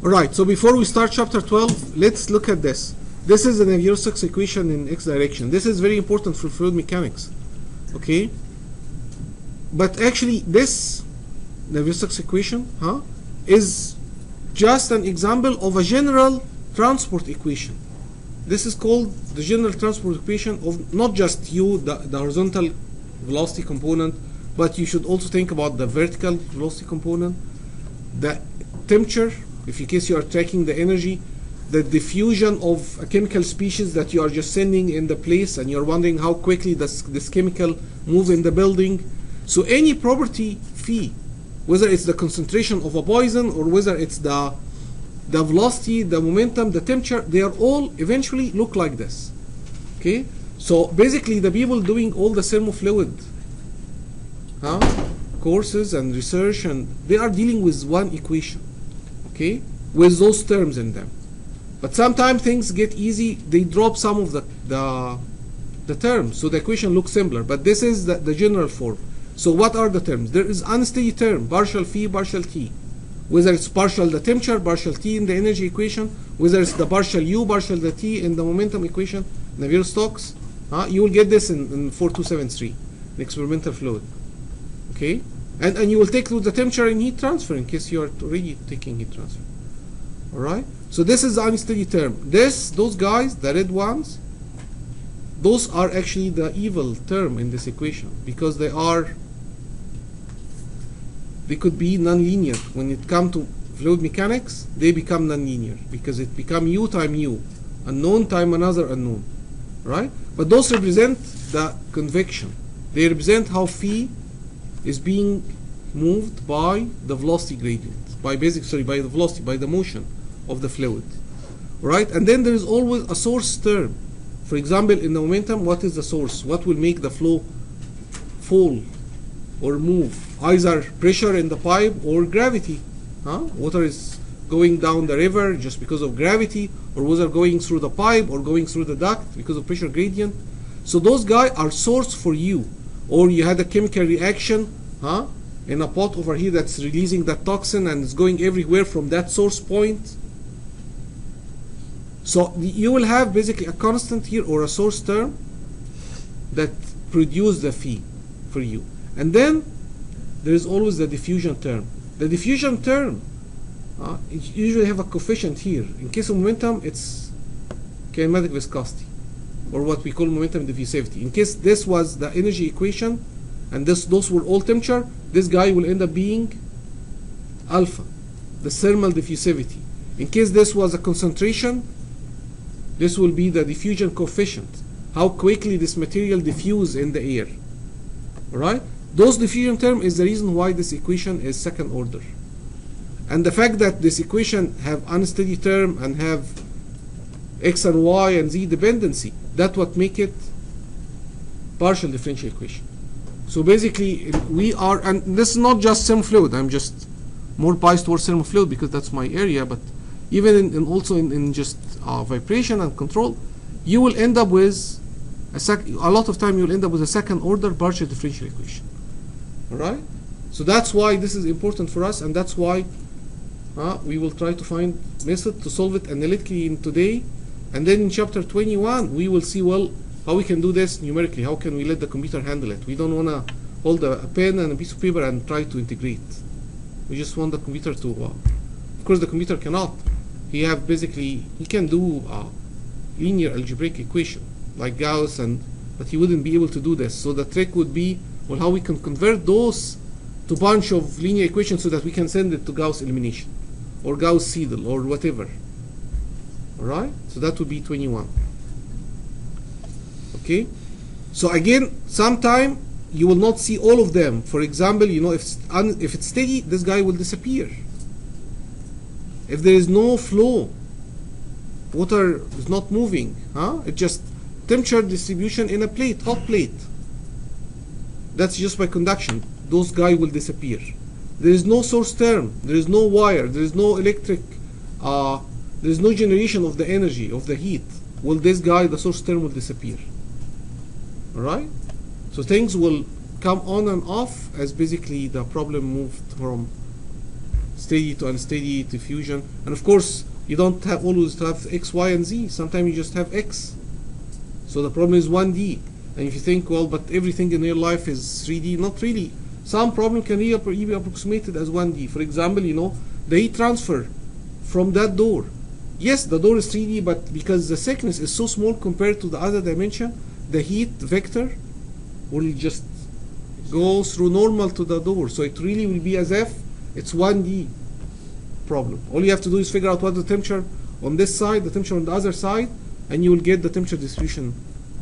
Alright, so before we start chapter 12, let's look at this. This is a Navier-Stokes equation in x direction. This is very important for fluid mechanics. Okay? But actually this Navier-Stokes equation is just an example of a general transport equation. This is called the general transport equation of not just the horizontal velocity component, but you should also think about the vertical velocity component, the temperature, if in case you are tracking the energy, the diffusion of a chemical species that you are just sending in the place and you're wondering how quickly this chemical move in the building. So any property phi, whether it's the concentration of a poison or whether it's the velocity, the momentum, the temperature, they are all eventually look like this. Okay, so basically the people doing all the thermofluid courses and research, and they are dealing with one equation, okay, with those terms in them. But sometimes things get easy, they drop some of the terms, so the equation looks simpler, but this is the general form. So what are the terms? There is unsteady term, partial phi, partial t. Whether it's partial the temperature, partial t in the energy equation, whether it's the partial u, partial the t in the momentum equation, Navier-Stokes, you will get this in 4273, the experimental fluid. Okay? And you will take through the temperature and heat transfer in case you are already taking heat transfer. Alright? So this is the unsteady term. Those guys, the red ones, those are actually the evil term in this equation because they could be nonlinear. When it comes to fluid mechanics, they become nonlinear because it becomes u time u, unknown time another unknown, right? But those represent the convection. They represent how phi is being moved by the velocity gradient, by the velocity, by the motion of the fluid, right? And then there is always a source term. For example, in the momentum, what is the source? What will make the flow fall or move? Either pressure in the pipe or gravity. Water is going down the river just because of gravity, or water going through the pipe or going through the duct because of pressure gradient. So those guys are source for you. Or you had a chemical reaction in a pot over here that's releasing that toxin and it's going everywhere from that source point. So you will have basically a constant here or a source term that produce the phi for you. And then there is always the diffusion term. The diffusion term it usually have a coefficient here. In case of momentum, it's kinematic viscosity, or what we call momentum diffusivity. In case this was the energy equation and those were all temperature, this guy will end up being alpha, the thermal diffusivity. In case this was a concentration, this will be the diffusion coefficient, how quickly this material diffuse in the air. Alright? Those diffusion term is the reason why this equation is second order. And the fact that this equation have unsteady term and have x and y and z dependency, that's what make it partial differential equation. So basically we are, and this is not just thermofluid, I'm just more biased towards thermofluid because that's my area, but even also in just vibration and control, you will end up with a lot of time you will end up with a second order partial differential equation. Alright? So that's why this is important for us, and that's why we will try to find method to solve it analytically in today. And then in chapter 21 we will see, well, how we can do this numerically. How can we let the computer handle it? We don't want to hold a pen and a piece of paper and try to integrate. We just want the computer to of course the computer cannot. He can do linear algebraic equation like Gauss, but he wouldn't be able to do this. So the trick would be, well, how we can convert those to bunch of linear equations so that we can send it to Gauss elimination or Gauss Seidel or whatever. Alright? So that would be 21. Okay? So again, sometime you will not see all of them. For example, if it's steady, this guy will disappear. If there is no flow, water is not moving, it's just temperature distribution in a plate, hot plate. That's just by conduction. Those guys will disappear. There is no source term, there is no wire, there is no electric, there is no generation of the energy, of the heat. Well, this guy, the source term, will disappear. Alright? So things will come on and off as basically the problem moved from steady to unsteady diffusion. And of course, you don't have always have x, y, and z. Sometimes you just have x. So the problem is 1D. And if you think, well, but everything in real life is 3D, not really. Some problem can really be approximated as 1D. For example, the heat transfer from that door. Yes, the door is 3D, but because the thickness is so small compared to the other dimension, the heat vector will just go through normal to the door. So it really will be as if it's 1D problem. All you have to do is figure out what the temperature on this side, the temperature on the other side, and you will get the temperature distribution,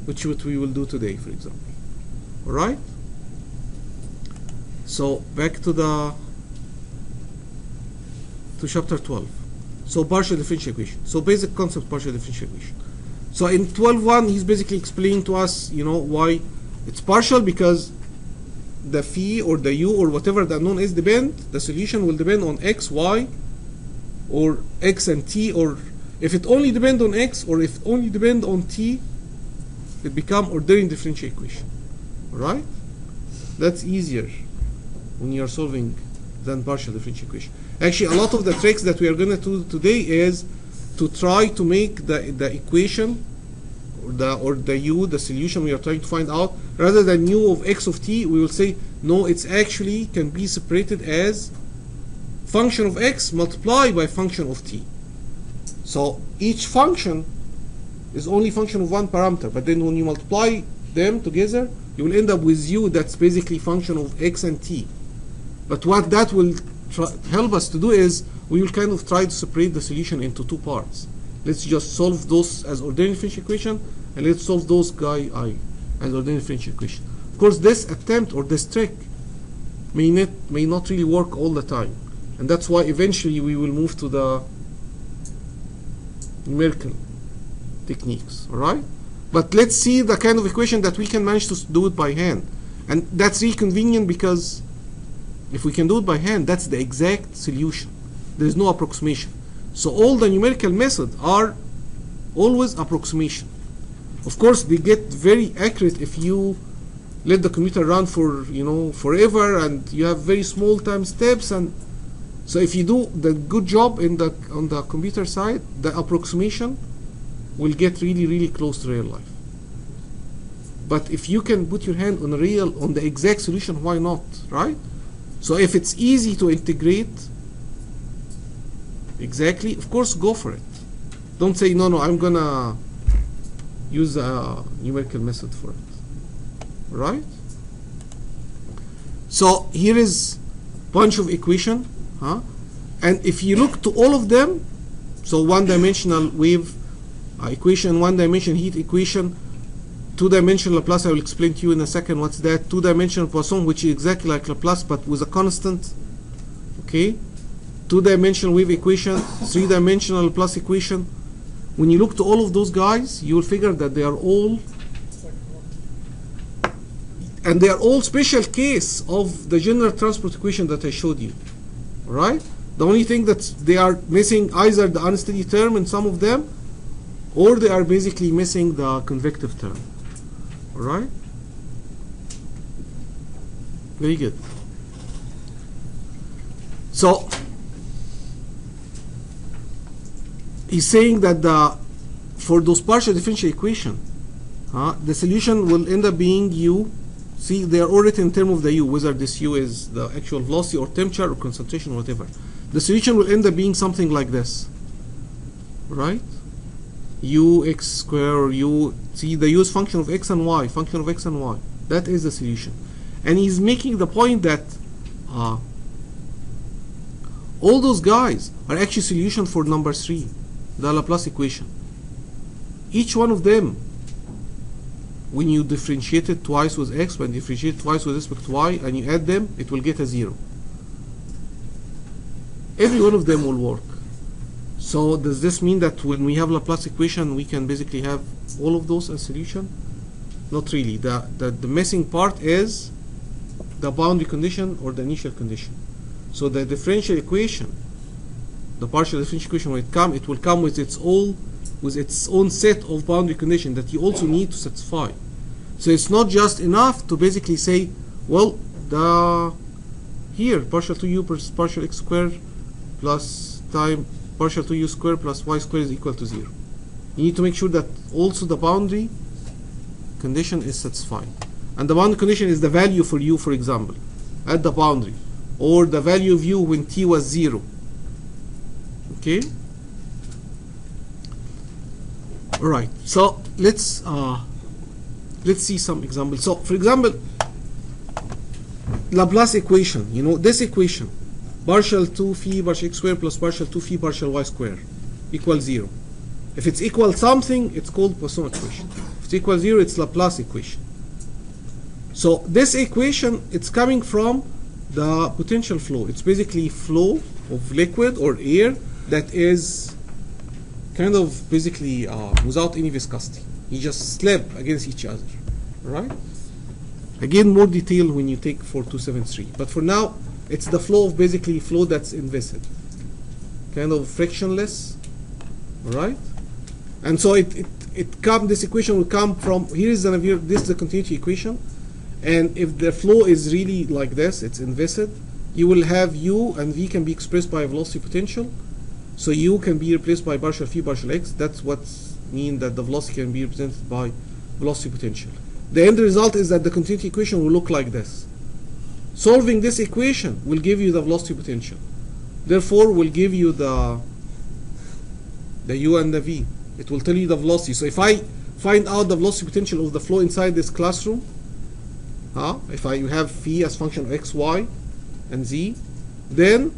which we will do today, for example. All right? So back to chapter 12. So partial differential equation. So basic concept partial differential equation. So in 12.1, he's basically explaining to us, why it's partial, because the phi or the u or whatever the unknown is the solution will depend on x, y, or x and t, or if it only depends on x or if it only depends on t, it becomes ordinary differential equation. Alright? That's easier when you are solving than partial differential equation. Actually, a lot of the tricks that we are going to do today is to try to make the equation or the u, the solution we are trying to find out, rather than u of x of t, we will say no, it's actually can be separated as function of x multiplied by function of t. So each function is only function of one parameter, but then when you multiply them together, you will end up with u that's basically function of x and t. But what that will help us to do is we will kind of try to separate the solution into two parts. Let's just solve those as ordinary differential equation, and let's solve those I as ordinary differential equation. Of course, this attempt or this trick may not really work all the time, and that's why eventually we will move to the numerical techniques. All right? But let's see the kind of equation that we can manage to do it by hand, and that's really convenient because if we can do it by hand, that's the exact solution. There is no approximation. So all the numerical methods are always approximation. Of course, they get very accurate if you let the computer run for forever, and you have very small time steps. And so if you do the good job on the computer side, the approximation will get really, really close to real life. But if you can put your hand on the exact solution, why not, right? So if it's easy to integrate exactly, of course, go for it. Don't say, no, I'm gonna use a numerical method for it. Right? So here is bunch of equation, and if you look to all of them, so one-dimensional wave equation, one-dimensional heat equation, two-dimensional Laplace, I will explain to you in a second what's that. Two-dimensional Poisson, which is exactly like Laplace but with a constant. Okay? Two-dimensional wave equation, three-dimensional Laplace equation. When you look to all of those guys, you will figure that they are all, and they are all special case of the general transport equation that I showed you. Alright? The only thing that they are missing either the unsteady term in some of them, or they are basically missing the convective term. Alright? Very good. So he's saying that for those partial differential equation, the solution will end up being u. See, they are all written in terms of the u, whether this u is the actual velocity or temperature or concentration or whatever. The solution will end up being something like this, right? U x square, or u. See, the u is function of x and y, function of x and y. That is the solution. And he's making the point that all those guys are actually solution for number 3, the Laplace equation. Each one of them, when you differentiate it twice with x, when you differentiate twice with respect to y, and you add them, it will get a 0. Every one of them will work. So does this mean that when we have Laplace equation, we can basically have all of those as solution? Not really. The missing part is the boundary condition or the initial condition. So the differential equation, the partial differential equation, when it will come with its own set of boundary conditions that you also need to satisfy. So it's not just enough to basically say, well, here partial 2u versus partial x squared plus time partial 2u square plus y square is equal to 0. You need to make sure that also the boundary condition is satisfied. And the boundary condition is the value for u, for example, at the boundary, or the value of u when t was 0. Okay? Alright, so let's see some examples. So, for example, Laplace equation, you know, this equation, partial 2 phi partial x square plus partial 2 phi partial y square equals 0. If it's equal something, it's called Poisson equation. If it's equal 0, it's Laplace equation. So this equation, it's coming from the potential flow. It's basically flow of liquid or air that is kind of basically without any viscosity. You just slap against each other, right? Again, more detail when you take 4273. But for now, it's the flow of basically flow that's inviscid, kind of frictionless, right? And so this equation will come from, this is the continuity equation. And if the flow is really like this, it's inviscid, you will have u and v can be expressed by velocity potential. So u can be replaced by partial phi partial x. That's what means that the velocity can be represented by velocity potential. The end result is that the continuity equation will look like this. Solving this equation will give you the velocity potential. Therefore, will give you the u and the v. It will tell you the velocity. So if I find out the velocity potential of the flow inside this classroom, if I have phi as function of x, y, and z, then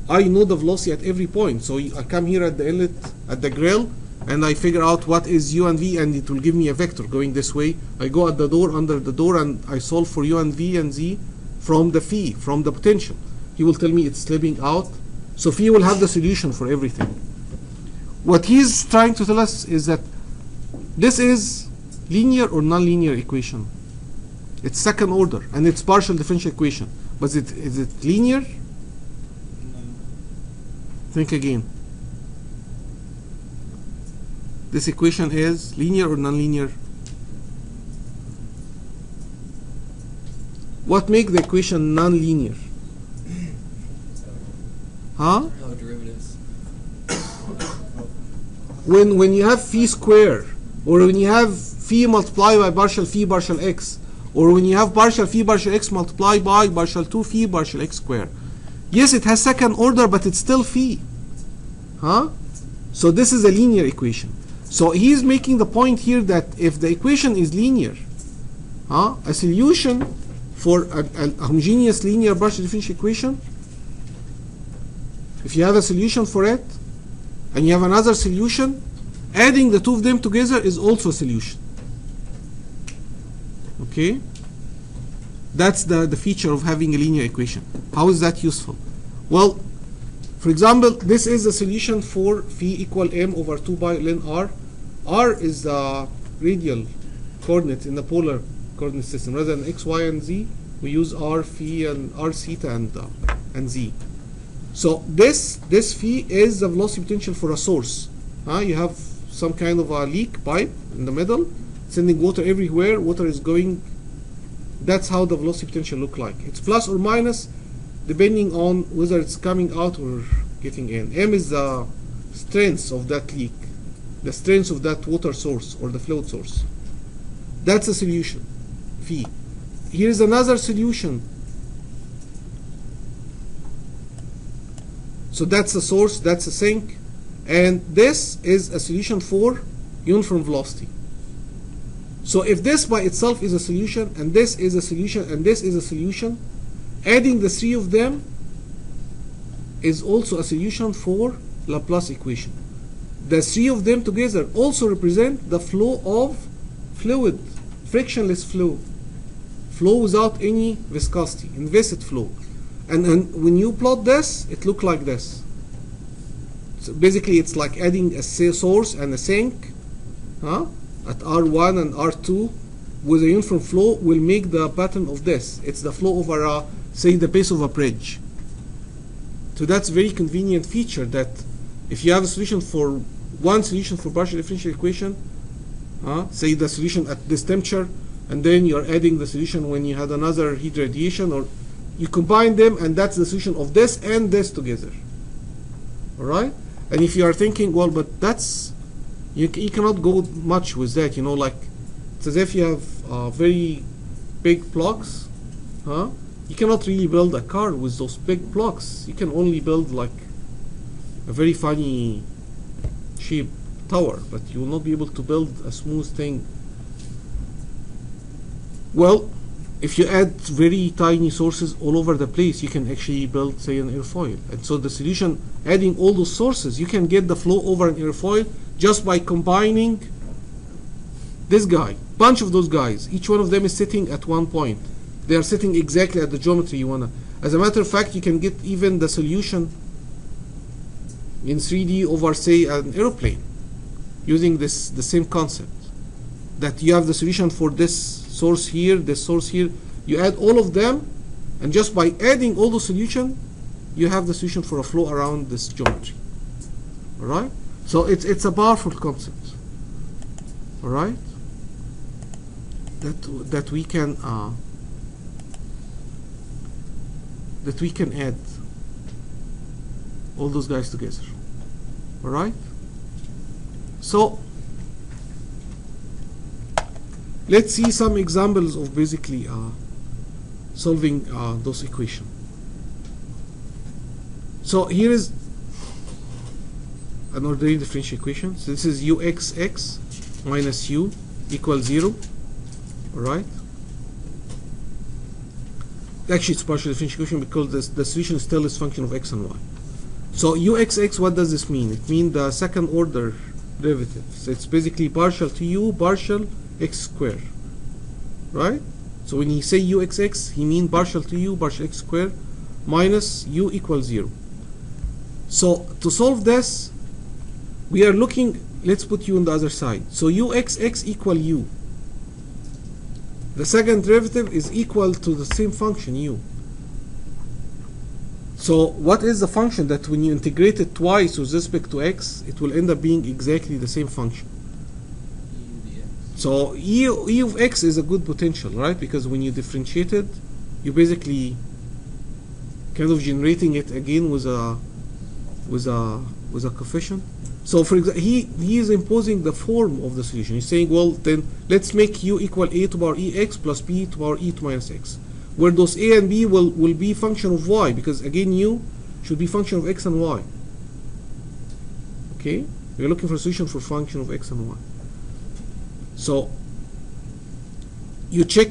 I know the velocity at every point. So I come here at the inlet, at the grill, and I figure out what is u and v, and it will give me a vector going this way. I go at the door, under the door, and I solve for u and v and z from the phi, from the potential. He will tell me it's slipping out. So phi will have the solution for everything. What he's trying to tell us is that this is linear or nonlinear equation. It's second order, and it's partial differential equation. But is it linear? No. Think again. This equation is linear or nonlinear? What makes the equation nonlinear? Oh, derivatives. When you have phi square, or when you have phi multiplied by partial x, or when you have partial phi partial x multiplied by partial 2 phi partial x square. Yes, it has second order, but it's still phi. So this is a linear equation. So he's making the point here that if the equation is linear, a solution for a homogeneous linear partial differential equation, if you have a solution for it, and you have another solution, adding the two of them together is also a solution. Okay? That's the feature of having a linear equation. How is that useful? Well, for example, this is a solution for phi equal m over 2 pi ln r. R is the radial coordinate in the polar coordinate system. Rather than x, y, and z, we use r phi and r theta and z. So this phi is the velocity potential for a source. You have some kind of a leak pipe in the middle, sending water everywhere. Water is going. That's how the velocity potential look like. It's plus or minus depending on whether it's coming out or getting in. M is the strength of that leak, the strength of that water source or the fluid source. That's a solution, phi. Here's another solution. So that's a source, that's a sink, and this is a solution for uniform velocity. So if this by itself is a solution, and this is a solution, and this is a solution, adding the three of them is also a solution for Laplace equation. The three of them together also represent the flow of fluid, frictionless flow, flow without any viscosity, inviscid flow. And when you plot this, it looks like this. So basically, it's like adding a source and a sink at R1 and R2 with a uniform flow will make the pattern of this. It's the flow over, say, the base of a bridge. So that's a very convenient feature that if you have a solution for one solution for partial differential equation, say the solution at this temperature, and then you're adding the solution when you had another heat radiation, or you combine them, and that's the solution of this and this together. Alright? And if you are thinking, well, but that's, you cannot go much with that, you know, like, it's as if you have very big blocks, huh? You cannot really build a car with those big blocks. You can only build like a very funny shaped tower, but you will not be able to build a smooth thing. Well, if you add very tiny sources all over the place, you can actually build, say, an airfoil. And so the solution, adding all those sources, you can get the flow over an airfoil just by combining this guy, bunch of those guys. Each one of them is sitting at one point. They are sitting exactly at the geometry you wanna. As a matter of fact, you can get even the solution in 3D over, say, an aeroplane, using the same concept. That you have the solution for this source here, this source here. You add all of them, and just by adding all the solution, you have the solution for a flow around this geometry. All right. So it's a powerful concept. All right. That we can add all those guys together. All right. So let's see some examples of basically solving those equations. So here is an ordinary differential equation. So this is uxx minus u equals 0. All right. Actually, it's partial differential equation because the solution still is function of x and y. So uxx, what does this mean? It means the second order derivative. So it's basically partial to u partial x squared, right? So when he say uxx, he means partial to u partial x squared minus u equals 0. So to solve this, we are looking, let's put u on the other side. So uxx equal u. The second derivative is equal to the same function u. So what is the function that when you integrate it twice with respect to x, it will end up being exactly the same function? So e of x is a good potential, right? Because when you differentiate it, you basically kind of generating it again with a coefficient. So for example, he is imposing the form of the solution. He's saying, well, then let's make u equal a to the power ex plus b to the power e to minus x, where those a and b will be function of y, because again u should be function of x and y. Okay, we're looking for a solution for function of x and y. So you check,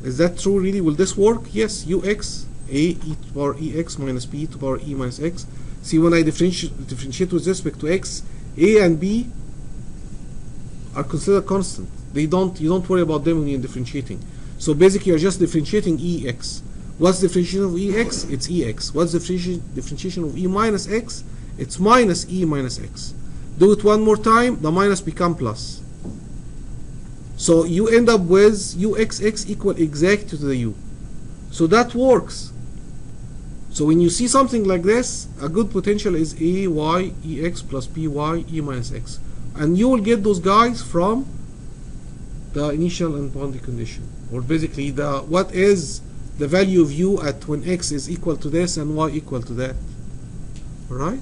is that true really? Will this work? Yes, ux a e to the power ex minus b to the power e minus x. See, when I differentiate with respect to x, a and b are considered constant. You don't worry about them when you're differentiating. So basically you're just differentiating ex. What's the differentiation of ex? It's ex. What's the differentiation of e minus x? It's minus e minus x. Do it one more time, the minus become plus. So you end up with uxx equal exact to the u. So that works. So when you see something like this, a good potential is a y ex plus b y e minus x. And you will get those guys from the initial and boundary condition. Or basically what is the value of u at when x is equal to this and y equal to that. Alright?